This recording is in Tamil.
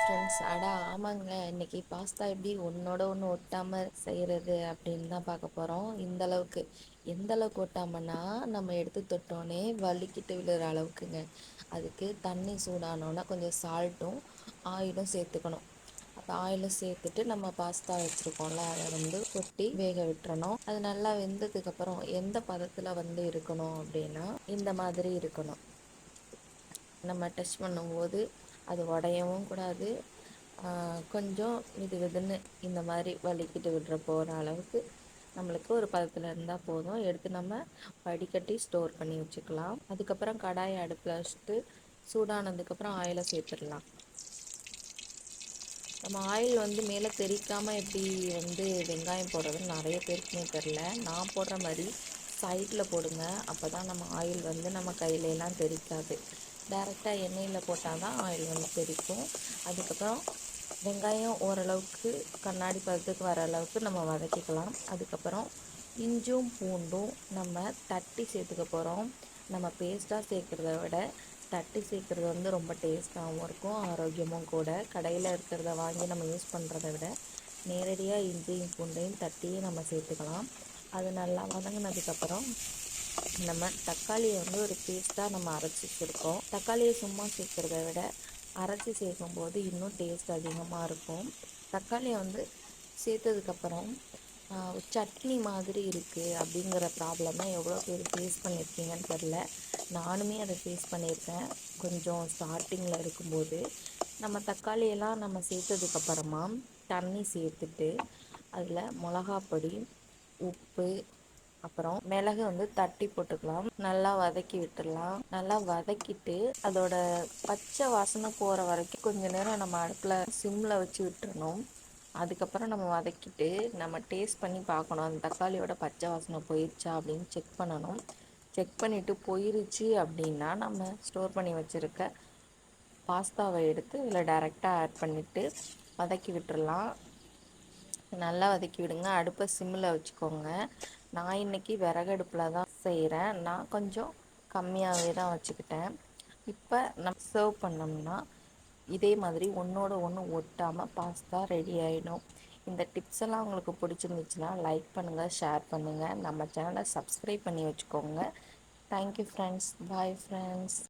ஃப்ரெண்ட்ஸ். ஆமாங்க, இன்னைக்கு பாஸ்தா எப்படி ஒன்றோட ஒன்று ஒட்டாமல் செய்கிறது அப்படின்னு தான் பார்க்க போகிறோம். எந்த அளவுக்கு ஒட்டாமன்னா, நம்ம எடுத்து தொட்டோன்னே வலிக்கிட்டு விழுற அளவுக்குங்க. அதுக்கு தண்ணி சூடானோன்னா கொஞ்சம் சால்ட்டும் ஆயிலும் சேர்த்துக்கணும். அப்போ ஆயிலும் சேர்த்துட்டு நம்ம பாஸ்தா வச்சுருக்கோம்ல, அதை கொட்டி வேக விட்டுறணும். அது நல்லா வெந்ததுக்கப்புறம் எந்த பதத்தில் இருக்கணும் அப்படின்னா, இந்த மாதிரி இருக்கணும். நம்ம டச் பண்ணும்போது அது உடையவும் கூடாது, கொஞ்சம் வெதுன்னு இந்த மாதிரி வலிக்கிட்டு விடுற போகிற அளவுக்கு நம்மளுக்கு ஒரு பதத்தில் இருந்தால் போதும். எடுத்து நம்ம வடிகட்டி ஸ்டோர் பண்ணி வச்சுக்கலாம். அதுக்கப்புறம் கடாயை அடுப்பில் வச்சுட்டு சூடானதுக்கப்புறம் ஆயிலை சேர்த்துடலாம். நம்ம ஆயில் மேலே தெறிக்காமல் எப்படி வெங்காயம் போடுறதுன்னு நிறைய பேருக்குமே தெரில. நான் போடுற மாதிரி சைடில் போடுங்க. அப்போ தான் நம்ம ஆயில் நம்ம கையிலலாம் தெறிக்காது. டைரெக்டாக எண்ணெயில் போட்டால் தான் ஆயில் தெறிக்கும். அதுக்கப்புறம் வெங்காயம் ஓரளவுக்கு கண்ணாடி பதத்துக்கு வர அளவுக்கு நம்ம வதக்கிக்கலாம். அதுக்கப்புறம் இஞ்சும் பூண்டும் நம்ம தட்டி சேர்த்துக்க போகிறோம். நம்ம பேஸ்ட்டாக சேர்க்குறத விட தட்டி சேர்க்குறது ரொம்ப டேஸ்ட்டாகவும் இருக்கும், ஆரோக்கியமும் கூட. கடையில் இருக்கிறத வாங்கி நம்ம யூஸ் பண்ணுறத விட நேரடியாக இஞ்சியும் பூண்டையும் தட்டியே நம்ம சேர்த்துக்கலாம். அது நல்லா வதங்கினதுக்கப்புறம் நம்ம தக்காளியை ஒரு பேஸ்ட்டாக நம்ம அரைச்சி வச்சுருக்கோம். தக்காளியை சும்மா சேர்க்குறத விட அரைச்சி சேர்க்கும்போது இன்னும் டேஸ்ட் அதிகமாக இருக்கும். தக்காளியை சேர்த்ததுக்கப்புறம் சட்னி மாதிரி இருக்குது அப்படிங்கிற ப்ராப்ளமை எவ்வளோ பேர் ஃபேஸ் பண்ணியிருக்கீங்கன்னு தெரில. நானுமே அதை ஃபேஸ் பண்ணியிருக்கேன். கொஞ்சம் ஸ்டார்டிங்கில் இருக்கும்போது நம்ம தக்காளியெல்லாம் நம்ம சேர்த்ததுக்கப்புறமா தண்ணி சேர்த்துட்டு அதில் மிளகாப்பொடி, உப்பு, அப்புறம் மிளகு தட்டி போட்டுக்கலாம். நல்லா வதக்கி விட்டுடலாம். நல்லா வதக்கிட்டு அதோட பச்சை வாசனை போகிற வரைக்கும் கொஞ்ச நேரம் நம்ம அடுப்பில் சிம்மில் வச்சு விட்டுறணும். அதுக்கப்புறம் நம்ம வதக்கிட்டு நம்ம டேஸ்ட் பண்ணி பார்க்கணும், அந்த தக்காளியோட பச்சை வாசனை போயிடுச்சா அப்படின்னு செக் பண்ணணும். செக் பண்ணிவிட்டு போயிருச்சு அப்படின்னா நம்ம ஸ்டோர் பண்ணி வச்சுருக்க பாஸ்தாவை எடுத்து இதில் டைரெக்டாக ஆட் பண்ணிவிட்டு வதக்கி விட்டுறலாம். நல்லா வதக்கி விடுங்க. அடுப்பை சிம்மில் வச்சுக்கோங்க. நான் இன்றைக்கி விறகடுப்பில் தான் செய்கிறேன். நான் கொஞ்சம் கம்மியாகவே தான் வச்சுக்கிட்டேன். இப்போ நம்ம சர்வ் பண்ணோம்னா இதே மாதிரி ஒன்றோட ஒன்று ஒட்டாமல் பாஸ்தா ரெடி ஆகிடும். இந்த டிப்ஸ் எல்லாம் உங்களுக்கு பிடிச்சிருந்துச்சுன்னா லைக் பண்ணுங்கள், ஷேர் பண்ணுங்கள், நம்ம சேனலை சப்ஸ்கிரைப் பண்ணி வச்சுக்கோங்க. Thank you friends. Bye friends.